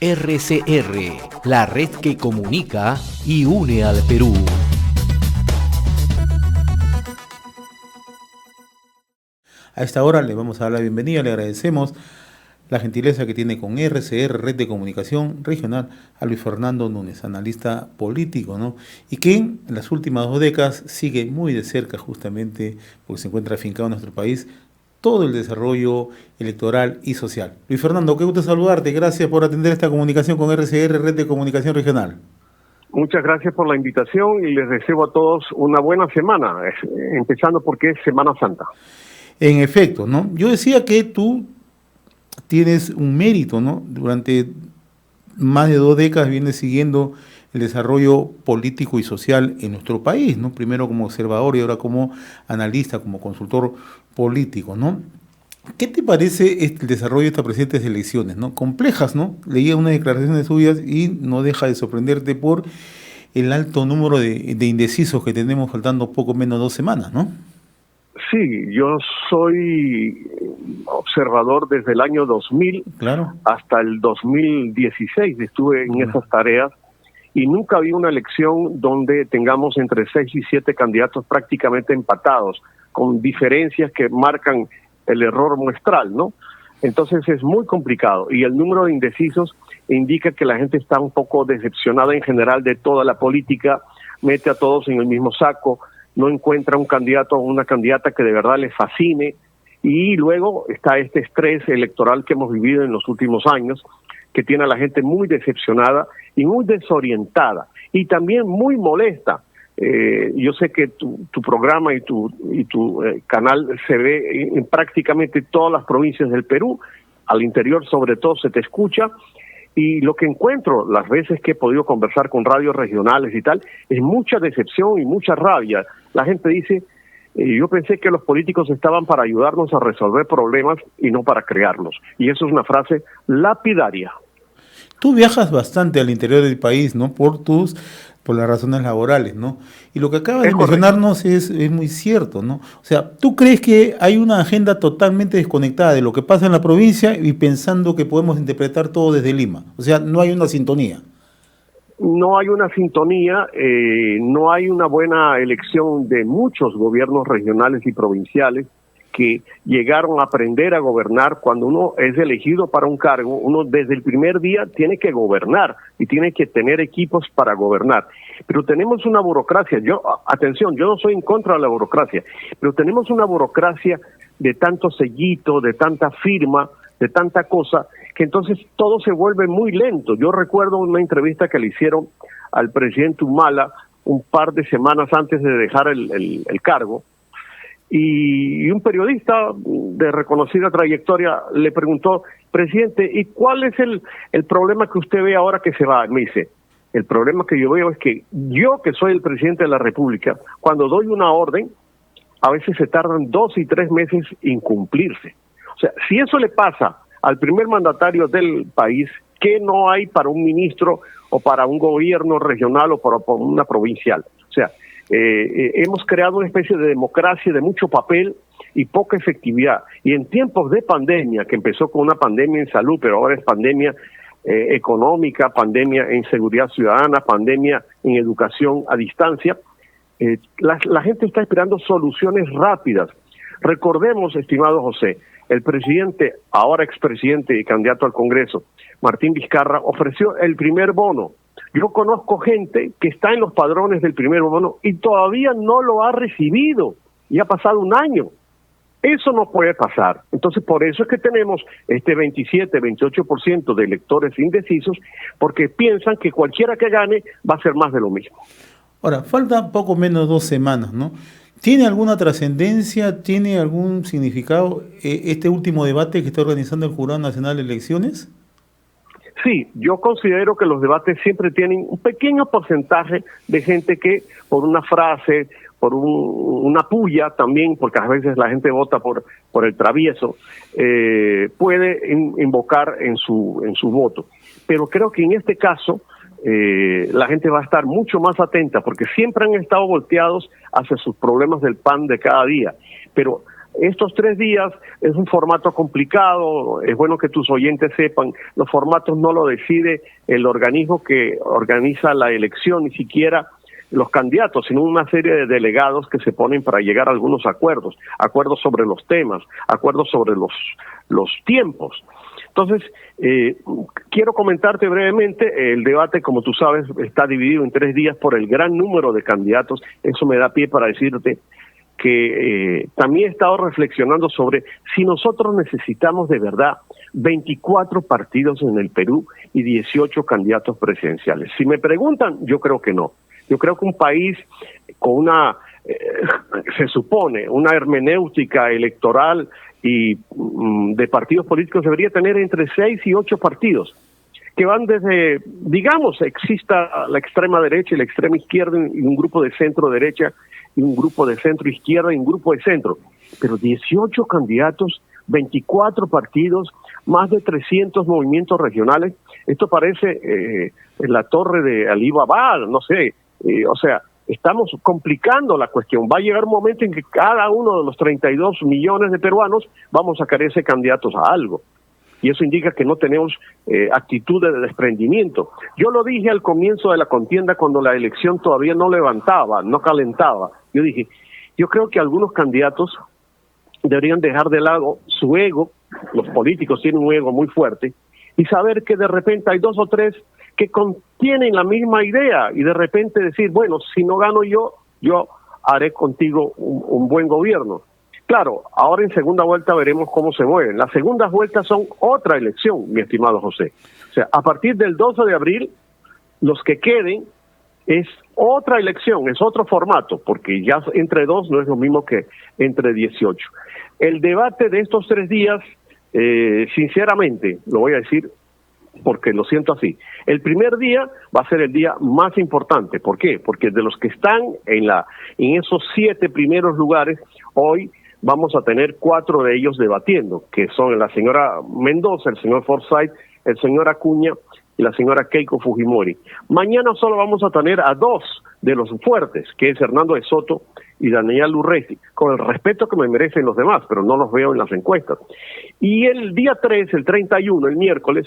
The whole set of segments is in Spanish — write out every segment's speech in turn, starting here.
RCR, la red que comunica y une al Perú. A esta hora le vamos a dar la bienvenida, le agradecemos la gentileza que tiene con RCR, Red de Comunicación Regional, a Luis Fernando Núñez, analista político, ¿no? Y que en las últimas 2 décadas sigue muy de cerca, justamente porque se encuentra afincado en nuestro país, todo el desarrollo electoral y social. Luis Fernando, qué gusto saludarte, gracias por atender esta comunicación con RCR, Red de Comunicación Regional. Muchas gracias por la invitación y les deseo a todos una buena semana, empezando porque es Semana Santa. En efecto, ¿no? Yo decía que tú tienes un mérito, ¿no? Durante más de 2 décadas vienes siguiendo el desarrollo político y social en nuestro país, ¿no? Primero como observador y ahora como analista, como consultor político, ¿no? ¿Qué te parece el desarrollo de estas presentes elecciones, ¿no? Complejas, ¿no? Leía unas declaraciones suyas y no deja de sorprenderte por el alto número de indecisos que tenemos, faltando poco menos de 2 semanas, ¿no? Sí, yo soy observador desde el año 2000 claro. Hasta el 2016, estuve en esas tareas y nunca había una elección donde tengamos entre 6 y 7 candidatos prácticamente empatados, con diferencias que marcan el error muestral, ¿no? Entonces es muy complicado y el número de indecisos indica que la gente está un poco decepcionada en general de toda la política, mete a todos en el mismo saco, no encuentra un candidato o una candidata que de verdad les fascine, y luego está este estrés electoral que hemos vivido en los últimos años, que tiene a la gente muy decepcionada y muy desorientada, y también muy molesta. Yo sé que tu programa y tu canal se ve en prácticamente todas las provincias del Perú, al interior sobre todo se te escucha, y lo que encuentro las veces que he podido conversar con radios regionales y tal, es mucha decepción y mucha rabia. La gente dice, yo pensé que los políticos estaban para ayudarnos a resolver problemas y no para crearlos. Y eso es una frase lapidaria. Tú viajas bastante al interior del país, ¿no? Por las razones laborales, ¿no? Y lo que acabas de mencionarnos es muy cierto, ¿no? O sea, ¿tú crees que hay una agenda totalmente desconectada de lo que pasa en la provincia y pensando que podemos interpretar todo desde Lima? O sea, no hay una sintonía. No hay una sintonía, no hay una buena elección de muchos gobiernos regionales y provinciales que llegaron a aprender a gobernar. Cuando uno es elegido para un cargo, uno desde el primer día tiene que gobernar y tiene que tener equipos para gobernar. Pero tenemos una burocracia, atención, yo no soy en contra de la burocracia, pero tenemos una burocracia de tanto sellito, de tanta firma, de tanta cosa, que entonces todo se vuelve muy lento. Yo recuerdo una entrevista que le hicieron al presidente Humala un par de semanas antes de dejar el cargo, y un periodista de reconocida trayectoria le preguntó, presidente, ¿y cuál es el problema que usted ve ahora que se va? Me dice, el problema que yo veo es que yo, que soy el presidente de la República, cuando doy una orden, a veces se tardan 2 y 3 meses en cumplirse. O sea, si eso le pasa al primer mandatario del país, ¿qué no hay para un ministro o para un gobierno regional o para una provincial? O sea, hemos creado una especie de democracia de mucho papel y poca efectividad. Y en tiempos de pandemia, que empezó con una pandemia en salud, pero ahora es pandemia económica, pandemia en seguridad ciudadana, pandemia en educación a distancia, la gente está esperando soluciones rápidas. Recordemos, estimado José, el presidente, ahora expresidente y candidato al Congreso, Martín Vizcarra, ofreció el primer bono. Yo conozco gente que está en los padrones del primer bono y todavía no lo ha recibido. Y ha pasado 1 año. Eso no puede pasar. Entonces, por eso es que tenemos este 27, 28% de electores indecisos, porque piensan que cualquiera que gane va a ser más de lo mismo. Ahora, falta poco menos de 2 semanas, ¿no? ¿Tiene alguna trascendencia, tiene algún significado este último debate que está organizando el Jurado Nacional de Elecciones? Sí, yo considero que los debates siempre tienen un pequeño porcentaje de gente que por una frase, por una puya también, porque a veces la gente vota por el travieso, puede invocar en su voto. Pero creo que en este caso la gente va a estar mucho más atenta, porque siempre han estado volteados hacia sus problemas del pan de cada día. Pero estos 3 días es un formato complicado, es bueno que tus oyentes sepan, los formatos no lo decide el organismo que organiza la elección, ni siquiera los candidatos, sino una serie de delegados que se ponen para llegar a algunos acuerdos sobre los temas, acuerdos sobre los tiempos. Entonces, quiero comentarte brevemente, el debate, como tú sabes, está dividido en 3 días por el gran número de candidatos. Eso me da pie para decirte que también he estado reflexionando sobre si nosotros necesitamos de verdad 24 partidos en el Perú y 18 candidatos presidenciales. Si me preguntan, yo creo que no. Yo creo que un país con una, se supone, una hermenéutica electoral y de partidos políticos debería tener entre 6 y 8 partidos que van desde, digamos, exista la extrema derecha y la extrema izquierda y un grupo de centro derecha y un grupo de centro izquierda y un grupo de centro, pero 18 candidatos, 24 partidos, más de 300 movimientos regionales. Esto parece la torre de Alibaba, no sé, o sea, estamos complicando la cuestión. Va a llegar un momento en que cada uno de los 32 millones de peruanos vamos a querer candidatos a algo. Y eso indica que no tenemos actitud de desprendimiento. Yo lo dije al comienzo de la contienda cuando la elección todavía no levantaba, no calentaba. Yo dije, yo creo que algunos candidatos deberían dejar de lado su ego, los políticos tienen un ego muy fuerte, y saber que de repente hay 2 o 3 que contienen la misma idea y de repente decir, bueno, si no gano yo haré contigo un buen gobierno. Claro, ahora en segunda vuelta veremos cómo se mueven. Las segundas vueltas son otra elección, mi estimado José. O sea, a partir del 12 de abril, los que queden es otra elección, es otro formato, porque ya entre 2 no es lo mismo que entre 18. El debate de estos 3 días, sinceramente, lo voy a decir porque lo siento así, el primer día va a ser el día más importante. ¿Por qué? Porque de los que están en esos 7 primeros lugares, hoy vamos a tener 4 de ellos debatiendo, que son la señora Mendoza, el señor Forsyth, el señor Acuña y la señora Keiko Fujimori. Mañana solo vamos a tener a 2 de los fuertes, que es Hernando de Soto y Daniel Urresti, con el respeto que me merecen los demás, pero no los veo en las encuestas. Y el día 3, el 31, el miércoles,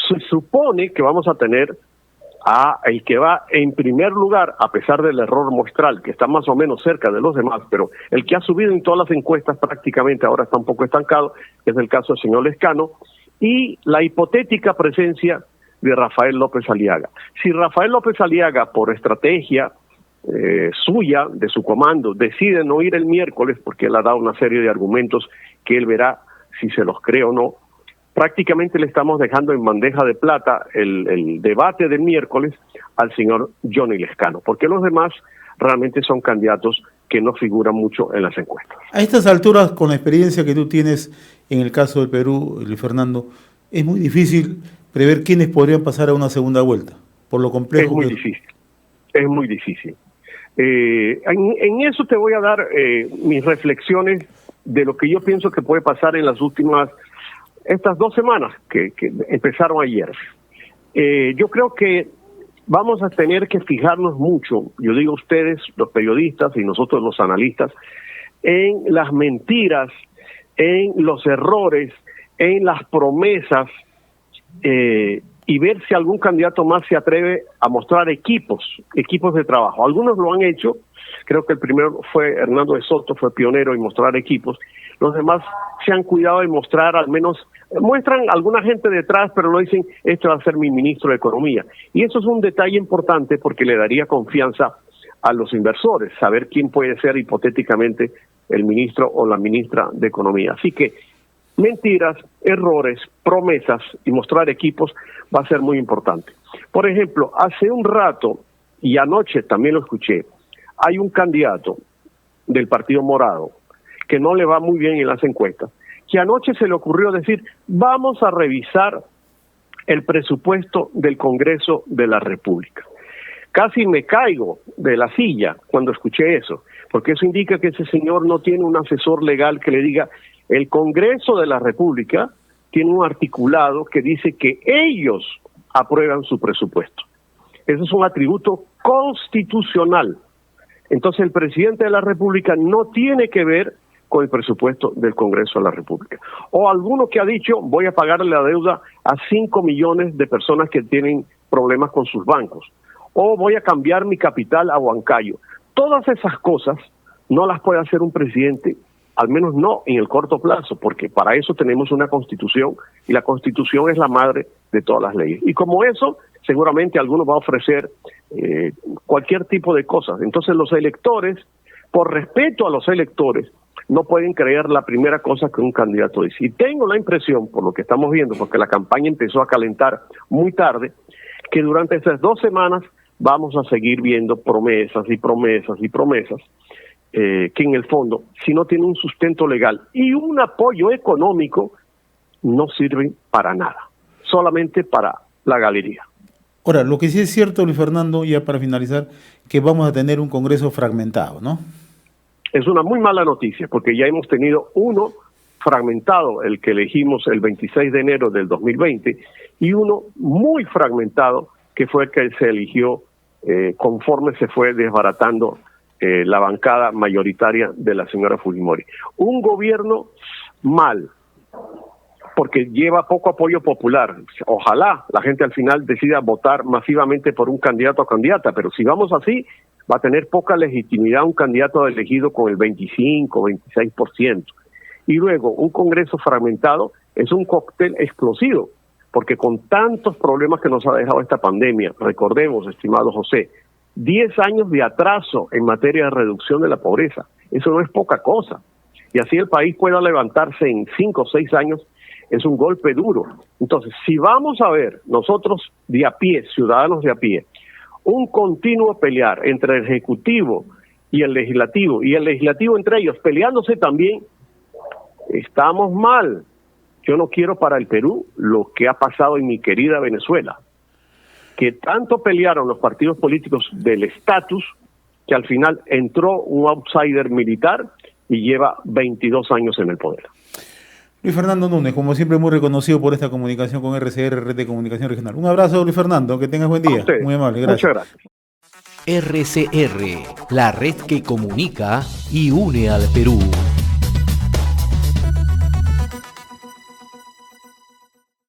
se supone que vamos a tener a el que va en primer lugar, a pesar del error muestral, que está más o menos cerca de los demás, pero el que ha subido en todas las encuestas prácticamente ahora está un poco estancado, es el caso del señor Lescano, y la hipotética presencia de Rafael López Aliaga. Si Rafael López Aliaga, por estrategia suya, de su comando, decide no ir el miércoles, porque él ha dado una serie de argumentos que él verá si se los cree o no, prácticamente le estamos dejando en bandeja de plata el debate del miércoles al señor Johnny Lescano, porque los demás realmente son candidatos que no figuran mucho en las encuestas. A estas alturas, con la experiencia que tú tienes en el caso del Perú, Luis Fernando, es muy difícil prever quiénes podrían pasar a una segunda vuelta, por lo complejo. Es muy difícil. En eso te voy a dar mis reflexiones de lo que yo pienso que puede pasar en estas 2 semanas que empezaron ayer. Yo creo que vamos a tener que fijarnos mucho, yo digo ustedes, los periodistas y nosotros los analistas, en las mentiras, en los errores, en las promesas, y ver si algún candidato más se atreve a mostrar equipos de trabajo. Algunos lo han hecho, creo que el primero fue Hernando de Soto, fue pionero en mostrar equipos. Los demás se han cuidado de mostrar, al menos, muestran alguna gente detrás, pero no dicen, este va a ser mi ministro de Economía. Y eso es un detalle importante porque le daría confianza a los inversores, saber quién puede ser hipotéticamente el ministro o la ministra de Economía. Así que mentiras, errores, promesas y mostrar equipos va a ser muy importante. Por ejemplo, hace un rato, y anoche también lo escuché, hay un candidato del Partido Morado que no le va muy bien en las encuestas, que anoche se le ocurrió decir, vamos a revisar el presupuesto del Congreso de la República. Casi me caigo de la silla cuando escuché eso, porque eso indica que ese señor no tiene un asesor legal que le diga, el Congreso de la República tiene un articulado que dice que ellos aprueban su presupuesto. Eso es un atributo constitucional. Entonces el presidente de la República no tiene que ver con el presupuesto del Congreso de la República. O alguno que ha dicho, voy a pagarle la deuda a 5 millones de personas que tienen problemas con sus bancos. O voy a cambiar mi capital a Huancayo. Todas esas cosas no las puede hacer un presidente, al menos no en el corto plazo, porque para eso tenemos una Constitución, y la Constitución es la madre de todas las leyes. Y como eso, seguramente alguno va a ofrecer cualquier tipo de cosas. Entonces los electores, por respeto a los electores, no pueden creer la primera cosa que un candidato dice. Y tengo la impresión, por lo que estamos viendo, porque la campaña empezó a calentar muy tarde, que durante esas 2 semanas vamos a seguir viendo promesas y promesas y promesas, que en el fondo, si no tienen un sustento legal y un apoyo económico, no sirven para nada, solamente para la galería. Ahora, lo que sí es cierto, Luis Fernando, ya para finalizar, que vamos a tener un Congreso fragmentado, ¿no? Es una muy mala noticia, porque ya hemos tenido uno fragmentado, el que elegimos el 26 de enero del 2020, y uno muy fragmentado, que fue el que se eligió conforme se fue desbaratando la bancada mayoritaria de la señora Fujimori. Un gobierno mal, porque lleva poco apoyo popular. Ojalá la gente al final decida votar masivamente por un candidato o candidata, pero si vamos así, va a tener poca legitimidad un candidato elegido con el 25, 26%. Y luego, un Congreso fragmentado es un cóctel explosivo, porque con tantos problemas que nos ha dejado esta pandemia, recordemos, estimado José, 10 años de atraso en materia de reducción de la pobreza, eso no es poca cosa. Y así el país pueda levantarse en 5 o 6 años, es un golpe duro. Entonces, si vamos a ver nosotros de a pie, ciudadanos de a pie, un continuo pelear entre el Ejecutivo y el Legislativo entre ellos peleándose también, estamos mal. Yo no quiero para el Perú lo que ha pasado en mi querida Venezuela, que tanto pelearon los partidos políticos del estatus, que al final entró un outsider militar y lleva 22 años en el poder. Luis Fernando Núñez, como siempre, muy reconocido por esta comunicación con RCR, Red de Comunicación Regional. Un abrazo, Luis Fernando, que tengas buen día. Muy amable, gracias. Muchas gracias. RCR, la red que comunica y une al Perú.